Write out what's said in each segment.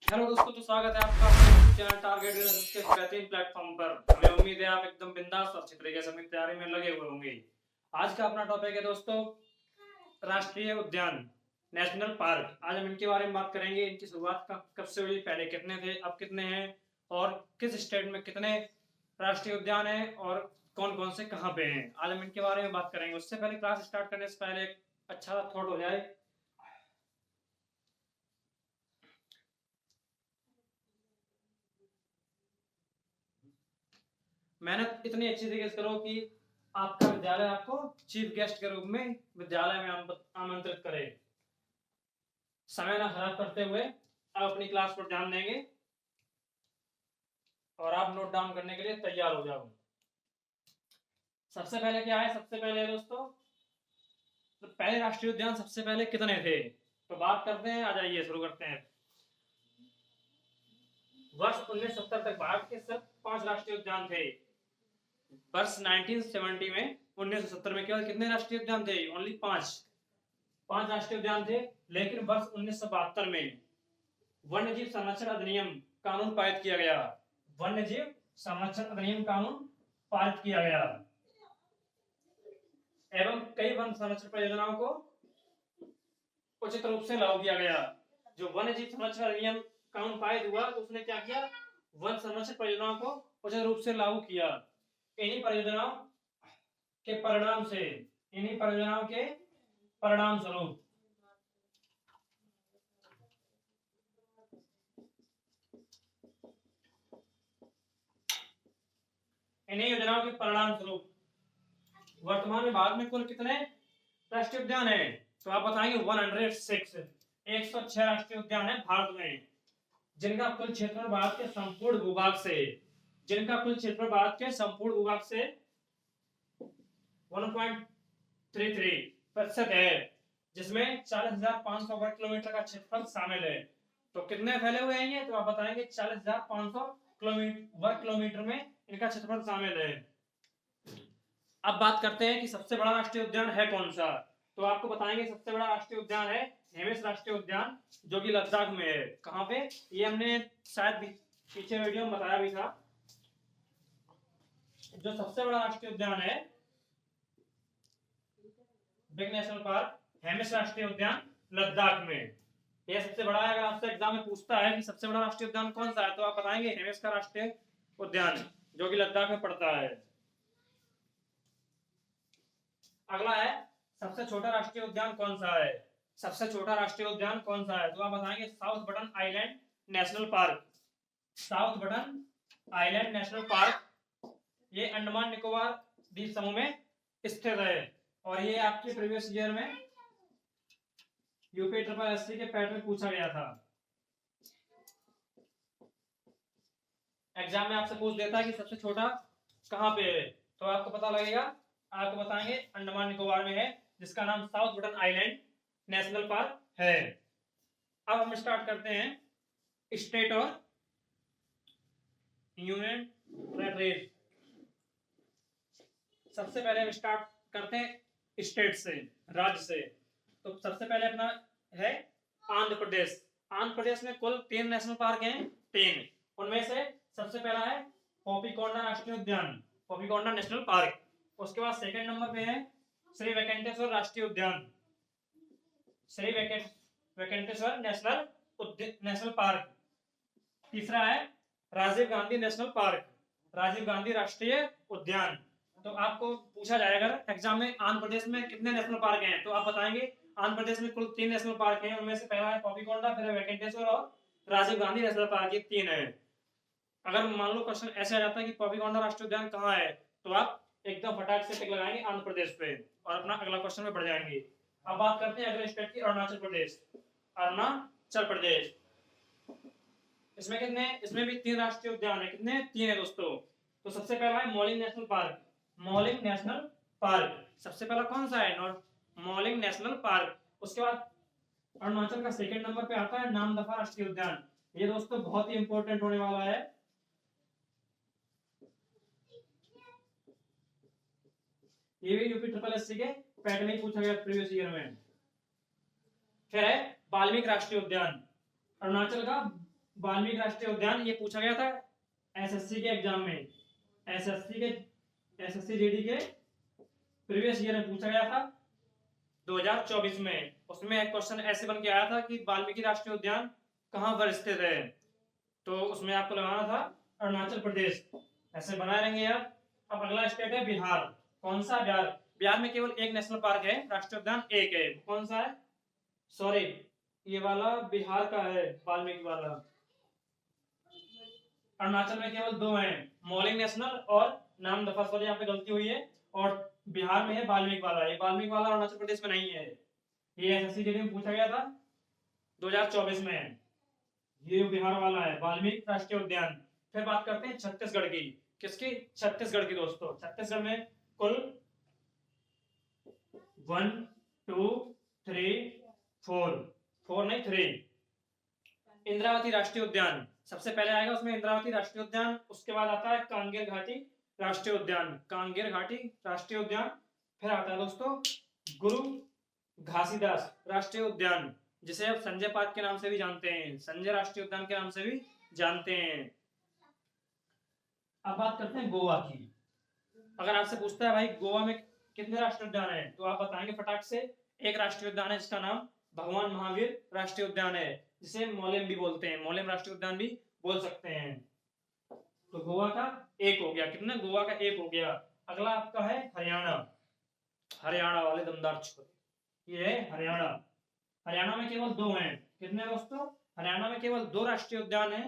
Hello दोस्तों, तो स्वागत है आपका अपने चैनल टारगेट के बेहतरीन प्लेटफॉर्म पर। हमें उम्मीद है आप एकदम बिंदास और अच्छी तरीके से अपनी तैयारी में लगे हुए होंगे। आज का अपना टॉपिक है दोस्तों राष्ट्रीय उद्यान, नेशनल पार्क। आज हम इनके बारे में बात करेंगे। इनकी शुरुआत कब से हुई, पहले कितने थे, अब कितने हैं, और किस स्टेट में कितने राष्ट्रीय उद्यान हैं और कौन कौन से कहाँ पे हैं। आज हम इनके बारे में बात करेंगे। उससे पहले क्लास स्टार्ट करने से पहले एक अच्छा थॉट हो जाए। मेहनत इतनी अच्छी तरीके से करो कि आपका विद्यालय आपको चीफ गेस्ट के रूप में विद्यालय में आमंत्रित करे। समय ना खराब करते हुए आप अपनी क्लास पर ध्यान देंगे और आप नोट डाउन करने के लिए तैयार हो जाओ। सबसे पहले क्या है, सबसे पहले दोस्तों तो पहले राष्ट्रीय उद्यान सबसे पहले कितने थे, तो बात करते हैं। आ जाइए शुरू करते हैं। वर्ष 1970 तक भारत के सिर्फ 5 राष्ट्रीय उद्यान थे। वर्ष 1970 में 1970 में केवल कितने राष्ट्रीय उद्यान थे? ओनली 5 राष्ट्रीय उद्यान थे। लेकिन वर्ष 1972 में वन्यजीव संरक्षण अधिनियम कानून पारित किया गया। वन्यजीव संरक्षण अधिनियम कानून पारित किया गया एवं कई वन संरक्षण परियोजनाओं को उचित रूप से लागू किया गया। जो वन्यजीव संरक्षण अधिनियम कानून पारित हुआ तो उसने क्या किया, वन संरक्षण परियोजनाओं को उचित रूप से लागू किया। इन्हीं परियोजनाओं के परिणाम से, इन्हीं परियोजनाओं के परिणाम स्वरूप इन्हीं योजनाओं के परिणाम स्वरूप वर्तमान में भारत में कुल कितने राष्ट्रीय उद्यान है? तो आप बताएंगे 106 राष्ट्रीय उद्यान है भारत में, जिनका कुल क्षेत्रफल भारत के संपूर्ण भूभाग से, जिनका कुल क्षेत्रफल भारत के संपूर्ण भूभाग से 1.33% है, जिसमें 40,500 वर्ग किलोमीटर का क्षेत्रफल शामिल है। तो कितने फैले हुए हैं ये? तो आप बताएंगे 40,500 वर्ग किलोमीटर में इनका क्षेत्रफल शामिल है। अब बात करते हैं कि सबसे बड़ा राष्ट्रीय उद्यान है कौन सा। तो आपको बताएंगे सबसे बड़ा राष्ट्रीय उद्यान है हेमिस राष्ट्रीय उद्यान, जो कि लद्दाख में है। कहाँ पे? ये हमने शायद पीछे वीडियो में बताया भी था। जो सबसे बड़ा राष्ट्रीय उद्यान है, बिग नेशनल पार्क, हेमिस राष्ट्रीय उद्यान लद्दाख में, यह सबसे बड़ा है। अगर आपसे एग्जाम में पूछता है कि सबसे बड़ा राष्ट्रीय उद्यान कौन सा है, तो आप बताएंगे हेमिस का राष्ट्रीय उद्यान, जो कि लद्दाख में पड़ता है। अगला है सबसे छोटा राष्ट्रीय उद्यान कौन सा है? सबसे छोटा राष्ट्रीय उद्यान कौन सा है? तो आप बताएंगे south button island national park. South button island national park ये अंडमान निकोबार द्वीप समूह में स्थित है और ये आपके प्रीवियस ईयर में यूपी SSC के पैट में पूछा गया था। एग्जाम में आपसे पूछ देता है कि सबसे छोटा कहाँ पे है, तो आपको पता लगेगा, आपको बताएंगे अंडमान निकोबार में है, जिसका नाम south button island national park है। अब हम स्टार्ट करते हैं स्टेट और यूनियन टेरिटरीज। सबसे पहले हम स्टार्ट करते हैं स्टेट से, राज्य से। तो सबसे पहले अपना है आंध्र प्रदेश। आंध्र प्रदेश में कुल 3 नेशनल पार्क हैं, 3। उनमें से सबसे पहला है पॉपीकोंडा राष्ट्रीय उद्यान, पॉपीकोंडा नेशनल पार्क। उसके बाद सेकंड नंबर पे है श्री वेंकटेश्वर राष्ट्रीय उद्यान, श्री वेंकटेश्वर नेशनल पार्क। तीसरा है राजीव गांधी नेशनल पार्क, राजीव गांधी राष्ट्रीय उद्यान। तो आपको पूछा जाएगा एग्जाम में आंध्र प्रदेश में कितने नेशनल पार्क हैं, तो आप बताएंगे आंध्र प्रदेश में कुल 3 नेशनल पार्क हैं। उनमें से पहला है पॉपीकोंडा, फिर वेंकटेश्वर और राजीव गांधी नेशनल पार्क, ये 3 है। अगर मान लो क्वेश्चन ऐसे आ जाता है कि पॉपीकोंडा राष्ट्रीय उद्यान कहाँ है, तो आप एकदम फटाक से टिक लगाएंगे आंध्र प्रदेश पे और अपना अगला क्वेश्चन में बढ़ जाएंगे। अब बात करते हैं अगले स्टेट की, अरुणाचल प्रदेश। अरुणाचल प्रदेश इसमें कितने, इसमें भी 3 राष्ट्रीय उद्यान है। कितने? 3 है दोस्तों। तो सबसे पहला है Mouling national park, Mouling national park सबसे पहला कौन सा है? Mouling national park. उसके बाद अरुणाचल का सेकंड नंबर पे आता है नामदफा राष्ट्रीय उद्यान। ये दोस्तों बहुत ही इंपॉर्टेंट होने वाला है। ये भी यूपी SSC के पैटर्न में पूछा गया प्रीवियस ईयर में। फिर है वाल्मीकि राष्ट्रीय उद्यान, अरुणाचल का वाल्मीकि राष्ट्रीय उद्यान ये पूछा गया था एसएससी के एग्जाम में, एसएससी जीडी के प्रीवियस ईयर में पूछा गया था 2024 में। उसमें एक क्वेश्चन ऐसे बन के आया था कि वाल्मीकि राष्ट्रीय उद्यान कहाँ पर स्थित है, तो उसमें आपको लगाना था अरुणाचल प्रदेश, ऐसे बनाए रहेंगे यार। अब अगला स्टेट है बिहार। कौन सा? बिहार। बिहार में केवल एक नेशनल पार्क है, राष्ट्रीय उद्यान एक है। कौन सा है? सॉरी, ये वाला बिहार का है, वाल्मीकि वाला। अरुणाचल में केवल दो हैं, मौलिंग नेशनल और नाम दफा, सॉरी यहाँ पे गलती हुई है। और बिहार में है वाल्मीकि वाला। ये वाल्मीकि वाला अरुणाचल प्रदेश में नहीं है। ये एसएससी जीडी में पूछा गया था 2024 में। ये बिहार वाला है वाल्मीकि राष्ट्रीय उद्यान। फिर बात करते हैं छत्तीसगढ़ की। किसकी? छत्तीसगढ़ की दोस्तों। छत्तीसगढ़ में कुल 1 2 3 4 नहीं 3 इंद्रावती राष्ट्रीय उद्यान सबसे पहले आएगा। उसमें इंद्रावती राष्ट्रीय उद्यान, उसके बाद आता है कांगेर घाटी राष्ट्रीय उद्यान, कांगेर घाटी राष्ट्रीय उद्यान। फिर आता है दोस्तों गुरु घासीदास राष्ट्रीय उद्यान, जिसे आप संजय पार्क के नाम से भी जानते हैं, संजय राष्ट्रीय उद्यान के नाम से भी जानते हैं। अब बात करते हैं गोवा की। अगर आपसे पूछता है भाई गोवा में कितने राष्ट्रीय उद्यान है, तो आप बताएंगे फटाक से एक राष्ट्रीय उद्यान है जिसका नाम भगवान महावीर राष्ट्रीय उद्यान है, जिसे मोलेम भी बोलते हैं, मोलेम राष्ट्रीय उद्यान भी बोल सकते हैं। तो गोवा का एक हो गया। कितना? गोवा का एक हो गया। अगला आपका है हरियाणा। हरियाणा वाले दमदार छोर, ये है हरियाणा। हरियाणा में केवल दो हैं। कितने दोस्तों? हरियाणा में केवल दो राष्ट्रीय उद्यान है।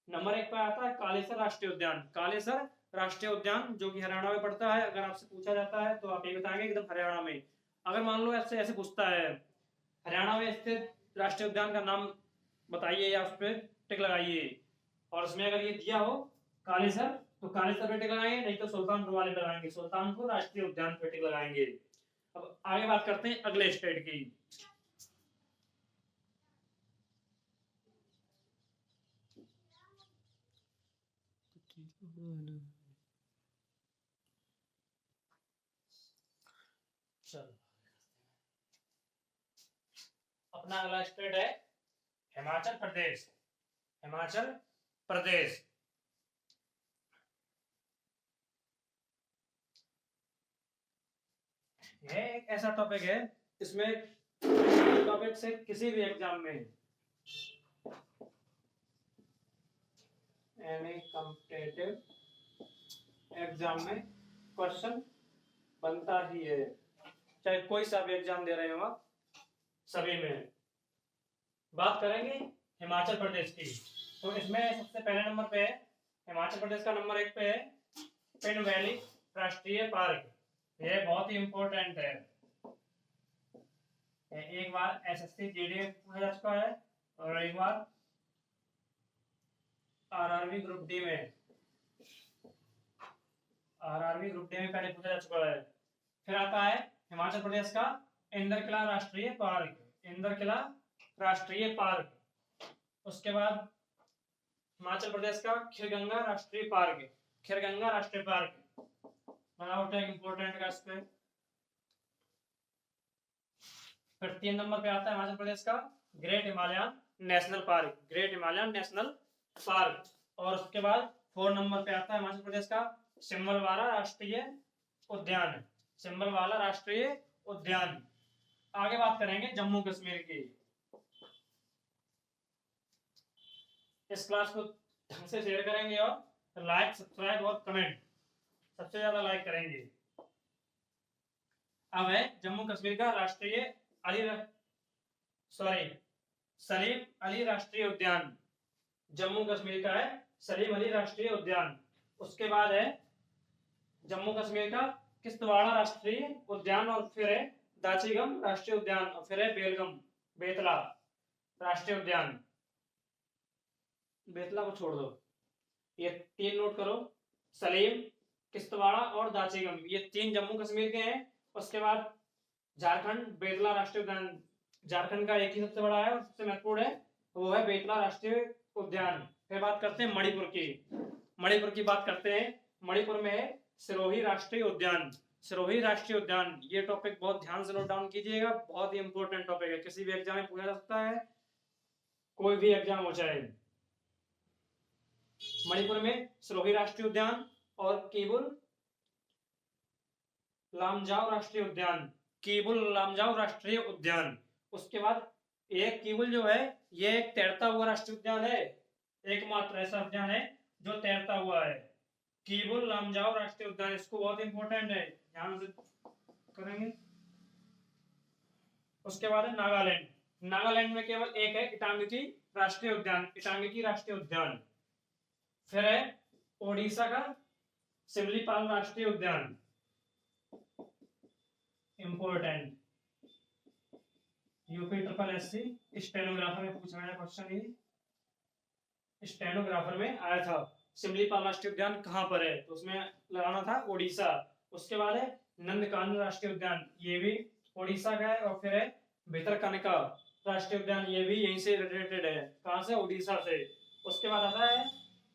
नंबर 1 पर आता है कालेसर राष्ट्रीय उद्यान, कालेसर राष्ट्रीय उद्यान जो कि हरियाणा में पड़ता है। अगर आपसे पूछा जाता है तो आप ये बताएंगे एकदम हरियाणा में। अगर मान लो ऐसे ऐसे पूछता है हरियाणा में स्थित राष्ट्रीय उद्यान का नाम बताइए या उस पर टिक लगाइए, और उसमें अगर ये दिया हो कालेसर तो कालेसर पे टिक लगाएंगे, नहीं तो सुल्तानपुर वाले पे लगाएंगे, सुल्तानपुर राष्ट्रीय उद्यान पे टिक लगाएंगे। अब आगे बात करते हैं अगले स्टेट की। चलो, अपना अगला स्टेट है हिमाचल प्रदेश। हिमाचल प्रदेश ये एक ऐसा टॉपिक है, इसमें टॉपिक से किसी भी एग्जाम में, एनी कॉम्पिटिटिव एग्जाम में क्वेश्चन बनता ही है, चाहे कोई सा भी एग्जाम दे रहे हो आप, सभी में। बात करेंगे हिमाचल प्रदेश की, तो इसमें सबसे पहले नंबर पे है हिमाचल प्रदेश का नंबर 1 पे है पिन वैली राष्ट्रीय पार्क। यह बहुत ही इंपॉर्टेंट है, एक बार एसएससी जीडी में पूछा जा चुका है और एक बार आरआरबी ग्रुप डी में, आरआरबी ग्रुप डी में पहले पूछा जा चुका है। फिर आता है हिमाचल प्रदेश का इंद्रकिला राष्ट्रीय पार्क, इंद्रकिला राष्ट्रीय पार्क। उसके बाद हिमाचल प्रदेश का खीरगंगा राष्ट्रीय पार्क, खीरगंगा राष्ट्रीय पार्क बनावट है इंपॉर्टेंट का इसमें। फिर 3 नंबर पे आता है हिमाचल प्रदेश का great Himalayan national park, great Himalayan national park. और उसके बाद 4 नंबर पे आता है हिमाचल प्रदेश का सिम्बलवाला राष्ट्रीय उद्यान, सिम्बलवाला राष्ट्रीय उद्यान। आगे बात करेंगे जम्मू कश्मीर की। इस क्लास को ढंग से शेयर करेंगे और लाइक सब्सक्राइब और कमेंट सबसे ज्यादा लाइक करेंगे। अब है जम्मू कश्मीर का राष्ट्रीय सलीम अली राष्ट्रीय उद्यान, जम्मू कश्मीर का है सलीम अली राष्ट्रीय उद्यान। उसके बाद है जम्मू कश्मीर का किश्तवाड़ा राष्ट्रीय उद्यान, और फिर है दाचीगम राष्ट्रीय उद्यान, और फिर है बेलगम बेतला राष्ट्रीय उद्यान। बेतला को छोड़ दो, ये 3 नोट करो, सलीम, किश्तवाड़ा और दाचीगम, ये 3 जम्मू कश्मीर के हैं। उसके बाद झारखंड बेतला राष्ट्रीय उद्यान, झारखंड का एक ही सबसे बड़ा है और सबसे महत्वपूर्ण है, वो है बेतला राष्ट्रीय उद्यान। फिर बात करते हैं मणिपुर की, मणिपुर की बात करते हैं। मणिपुर में है सिरोही राष्ट्रीय उद्यान, सिरोही राष्ट्रीय उद्यान। ये टॉपिक बहुत ध्यान से नोट डाउन कीजिएगा, बहुत ही इंपॉर्टेंट टॉपिक है, किसी भी एग्जाम में पूछा जा सकता है, कोई भी एग्जाम हो चाहे। मणिपुर में सिरोही राष्ट्रीय उद्यान और केबुल लामजाओ राष्ट्रीय उद्यान, केबुल लामजाओ राष्ट्रीय उद्यान। उसके बाद एक केबुल जो है ये एक तैरता हुआ राष्ट्रीय उद्यान है, एकमात्र ऐसा उद्यान है जो तैरता हुआ है, केबुल लामजाओ राष्ट्रीय उद्यान। इसको बहुत इंपॉर्टेंट है, ध्यान से करेंगे। उसके बाद है नागालैंड, नागालैंड में केवल एक है इटांगी राष्ट्रीय उद्यान, इटांगी राष्ट्रीय उद्यान। फिर है ओडिशा का सिमलीपाल राष्ट्रीय उद्यान, important, UP triple SC stenographer में पूछा गया क्वेश्चन, ये स्टेनोग्राफर में आया था। सिमलीपाल राष्ट्रीय उद्यान कहाँ पर है, तो उसमें लगाना था ओडिशा। उसके बाद है नंदकानन राष्ट्रीय उद्यान, ये भी ओडिशा का है। और फिर है भितरकनिका राष्ट्रीय उद्यान, ये भी यहीं से रिलेटेड है, कहां से, ओडिशा से। उसके बाद आता है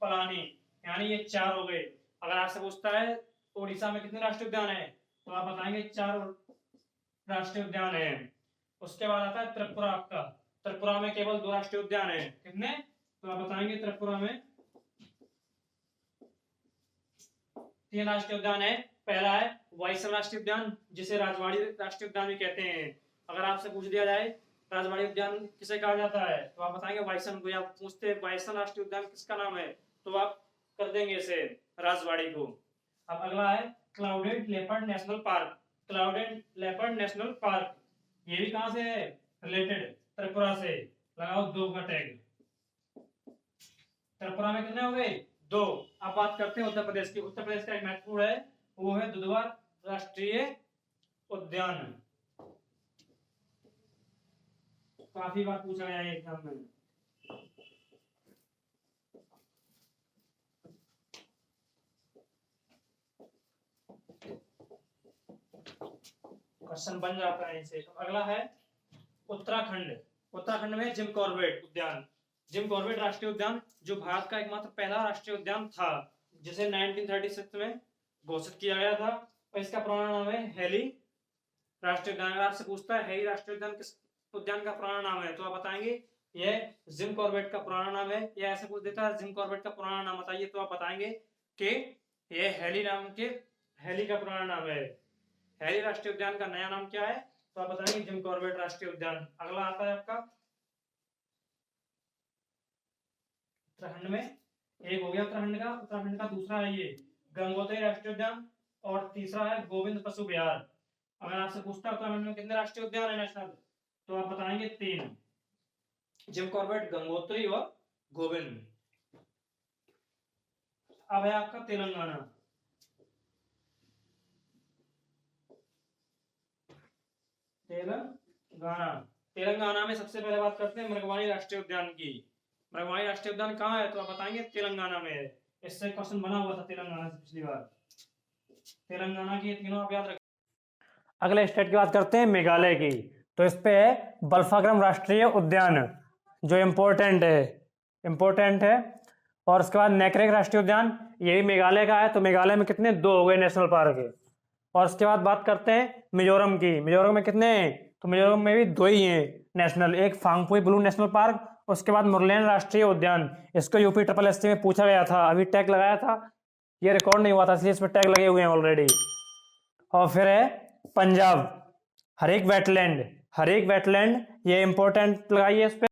पलानी, यानी ये 4 हो गए। अगर आपसे पूछता है ओडिशा में कितने राष्ट्रीय उद्यान है, तो आप बताएंगे 4 राष्ट्रीय उद्यान है। उसके बाद आता है त्रिपुरा, आपका त्रिपुरा में केवल 2 राष्ट्रीय उद्यान है, कितने, तो आप बताएंगे त्रिपुरा में 3 राष्ट्रीय उद्यान है। पहला है वाइसन राष्ट्रीय उद्यान, जिसे राजवाड़ी राष्ट्रीय उद्यान भी कहते हैं। अगर आपसे पूछ दिया जाए राजवाड़ी उद्यान किसे कहा जाता है, तो आप बताएंगे वाइसन को। या पूछते हैं वाइसन राष्ट्रीय उद्यान किसका नाम है, तो आप कर देंगे इसे राजवाड़ी को। अब अगला है clouded leopard national park, clouded leopard national park, ये भी कहां से है, रिलेटेड, त्रिपुरा से। लगाओ 2 का टैग। त्रिपुरा में कितने हो गए, 2। अब बात करते हैं उत्तर प्रदेश की। उत्तर प्रदेश का एक महत्वपूर्ण है, वो है दुधवा राष्ट्रीय उद्यान, काफी बार पूछा गया है एग्जाम में। क्वेश्चन बन जाता है इसे। अगला है उत्तराखंड, उत्तराखंड में जिम कॉर्बेट उद्यान, जिम कॉर्बेट राष्ट्रीय उद्यान, जो भारत का एकमात्र पहला राष्ट्रीय उद्यान था, जिसे 1936 में घोषित किया गया था। और इसका पुराना नाम है हेली राष्ट्रीय उद्यान। अगर आपसे पूछता है हेली राष्ट्रीय उद्यान किस उद्यान का पुराना नाम है, तो आप बताएंगे यह जिम कॉर्बेट का पुराना नाम है। या ऐसे पूछ देता है जिम कॉर्बेट का पुराना नाम बताइए, तो आप बताएंगे कि यह हेली नाम के, हेली का पुराना नाम है। हेली राष्ट्रीय उद्यान का नया नाम क्या है, तो आप बताएंगे जिम कॉर्बेट राष्ट्रीय उद्यान। अगला आता है आपका उत्तराखंड में, एक हो गया उत्तराखंड का। उत्तराखंड का दूसरा है ये गंगोत्री राष्ट्रीय उद्यान, और तीसरा है गोविंद पशु विहार। अगर आपसे पूछता है उत्तराखंड में कितने राष्ट्रीय उद्यान है नेशनल, तो आप बताएंगे 3, जिम कॉर्बेट, गंगोत्री और गोविंद। अब है आपका तेलंगाना, तेलंगाना, तेलंगाना में सबसे पहले बात करते हैं मृगवाणी राष्ट्रीय उद्यान की। मृगवाणी राष्ट्रीय उद्यान कहाँ है, तो आप बताएंगे तेलंगाना में है। इससे क्वेश्चन बना हुआ था तेलंगाना से पिछली बार, तेलंगाना की तीनों आप याद रखें। अगले स्टेट की बात करते हैं मेघालय की, तो इस पे है बल्फाक्रम राष्ट्रीय उद्यान, जो इम्पोर्टेंट है। और उसके बाद नेकरेक राष्ट्रीय उद्यान, ये भी मेघालय का है। तो मेघालय में कितने, 2 हो गए नेशनल पार्क। और उसके बाद बात करते हैं मिजोरम की, मिजोरम में कितने हैं, तो मिजोरम में भी 2 ही हैं नेशनल, एक फांगपुई ब्लू नेशनल पार्क, उसके बाद मुरलेन राष्ट्रीय उद्यान। इसको यूपी ट्रिपल एससी में पूछा गया था, अभी टैग लगाया था, ये रिकॉर्ड नहीं हुआ था, इसलिए इस पर टैग लगे हुए हैं ऑलरेडी। और फिर है पंजाब, हरेक वेटलैंड, ये इंपॉर्टेंट लगाइए इस पे।